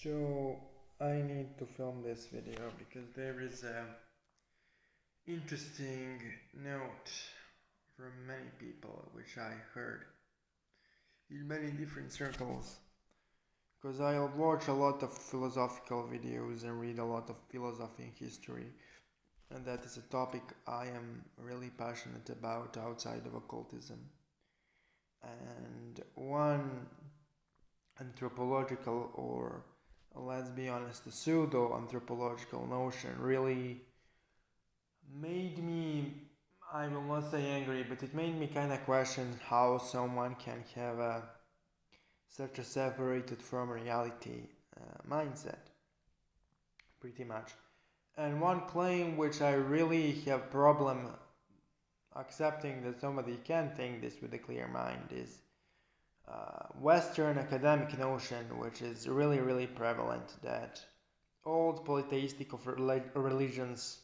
So I need to film this video because there is a interesting note from many people which I heard in many different circles, because I watch a lot of philosophical videos and read a lot of philosophy and history, and that is a topic I am really passionate about outside of occultism. And one anthropological, or let's be honest, a pseudo-anthropological notion really made me, I will not say angry, but it made me kind of question how someone can have such a separated from reality mindset, pretty much. And one claim which I really have problem accepting that somebody can think this with a clear mind is Western academic notion, which is really prevalent, that old polytheistic of religions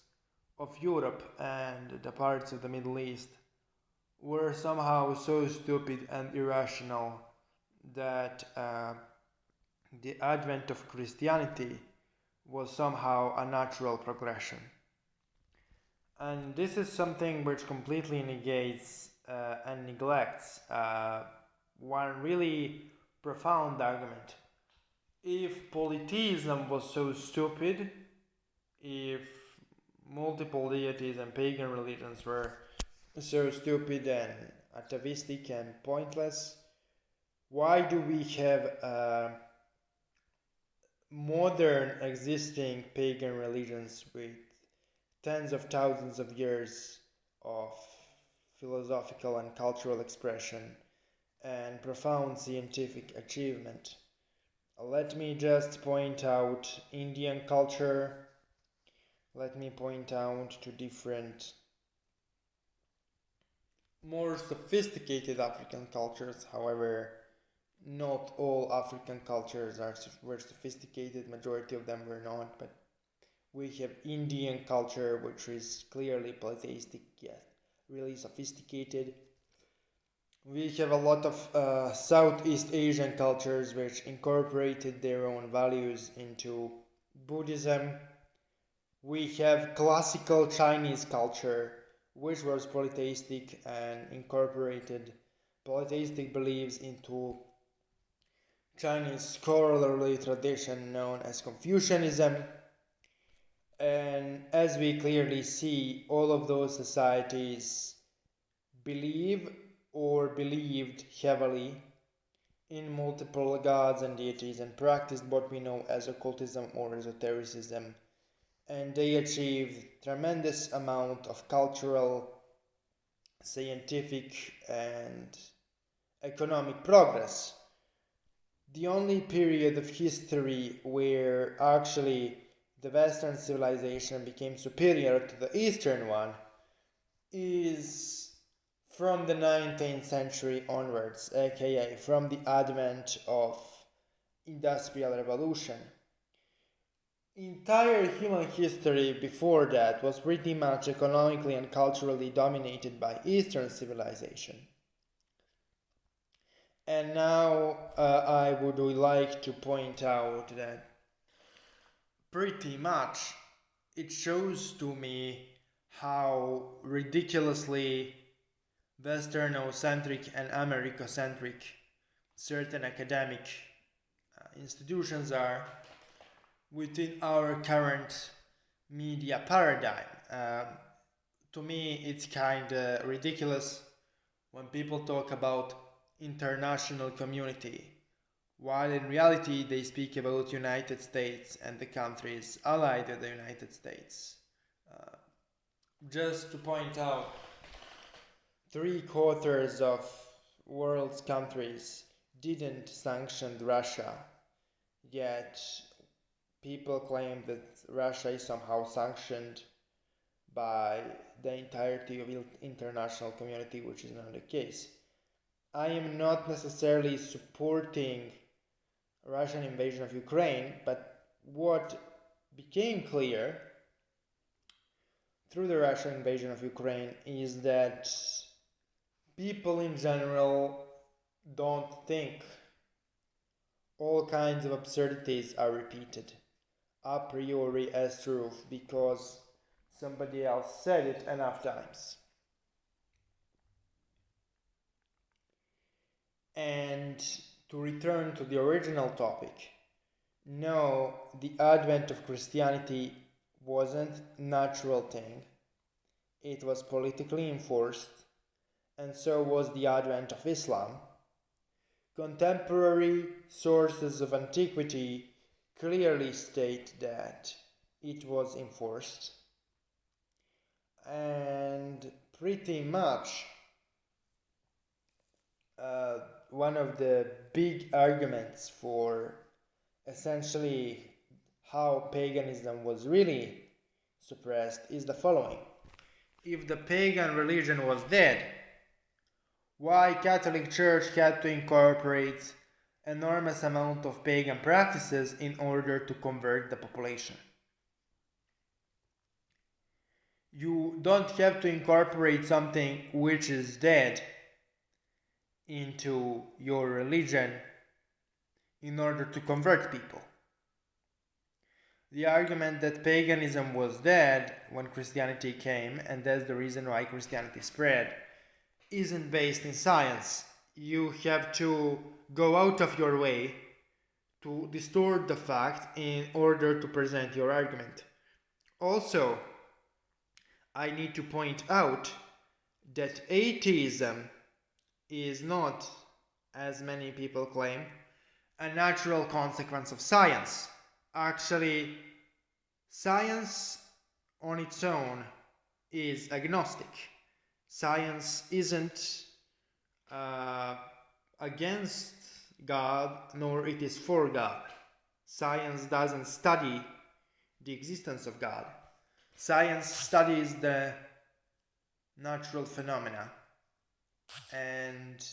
of Europe and the parts of the Middle East were somehow so stupid and irrational that the advent of Christianity was somehow a natural progression. And this is something which completely negates and neglects one really profound argument. If polytheism was so stupid, if multiple deities and pagan religions were so stupid and atavistic and pointless, why do we have modern existing pagan religions with tens of thousands of years of philosophical and cultural expression and profound scientific achievement? Let me just point out Indian culture. Let me point out to different more sophisticated African cultures. However, not all African cultures were sophisticated, majority of them were not, but we have Indian culture, which is clearly polytheistic yet really sophisticated. We have a lot of Southeast Asian cultures which incorporated their own values into Buddhism. We have classical Chinese culture, which was polytheistic and incorporated polytheistic beliefs into Chinese scholarly tradition known as Confucianism. And as we clearly see, all of those societies believe or believed heavily in multiple gods and deities and practiced what we know as occultism or esotericism, and they achieved tremendous amount of cultural, scientific and economic progress. The only period of history where actually the Western civilization became superior to the Eastern one is from the 19th century onwards, aka from the advent of Industrial Revolution. Entire human history before that was pretty much economically and culturally dominated by Eastern civilization. And now I would like to point out that pretty much it shows to me how ridiculously Westernocentric and Americocentric certain academic institutions are within our current media paradigm. To me, it's kind of ridiculous when people talk about international community, while in reality they speak about United States and the countries allied with the United States. Just to point out, 3/4 of world's countries didn't sanction Russia, yet people claim that Russia is somehow sanctioned by the entirety of the international community, which is not the case. I am not necessarily supporting Russian invasion of Ukraine, but what became clear through the Russian invasion of Ukraine is that people in general don't think all kinds of absurdities are repeated a priori as truth because somebody else said it enough times. And to return to the original topic, no, the advent of Christianity wasn't a natural thing. It was politically enforced, and so was the advent of Islam. Contemporary sources of antiquity clearly state that it was enforced, and pretty much one of the big arguments for essentially how paganism was really suppressed is the following. If the pagan religion was dead, why Catholic Church had to incorporate enormous amount of pagan practices in order to convert the population? You don't have to incorporate something which is dead into your religion in order to convert people. The argument that paganism was dead when Christianity came, and that's the reason why Christianity spread, isn't based in science. You have to go out of your way to distort the fact in order to present your argument. Also, I need to point out that atheism is not, as many people claim, a natural consequence of science. Actually, science on its own is agnostic. Science isn't against God, nor it is for God. Science doesn't study the existence of God. Science studies the natural phenomena, and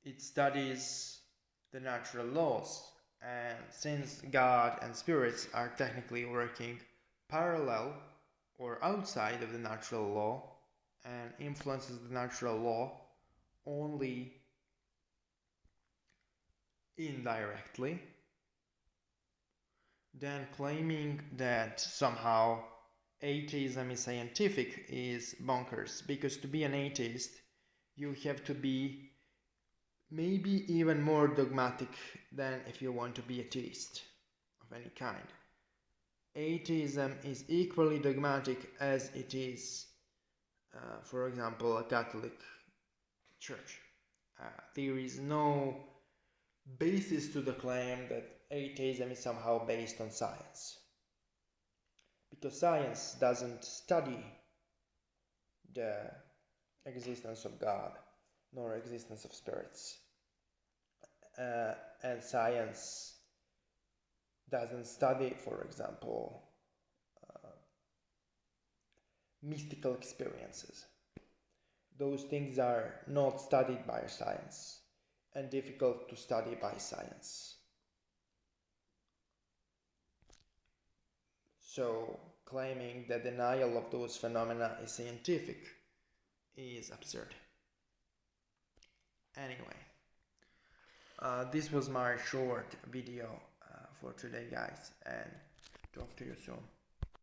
it studies the natural laws. And since God and spirits are technically working parallel or outside of the natural law and influences the natural law only indirectly, then claiming that somehow atheism is scientific is bonkers, because to be an atheist you have to be maybe even more dogmatic than if you want to be a theist of any kind. Atheism is equally dogmatic as it is, for example, a Catholic Church. There is no basis to the claim that atheism is somehow based on science, because science doesn't study the existence of God nor existence of spirits, and science doesn't study, for example, mystical experiences. Those things are not studied by science and difficult to study by science. So claiming that denial of those phenomena is scientific is absurd. Anyway, this was my short video for today, guys, and talk to you soon.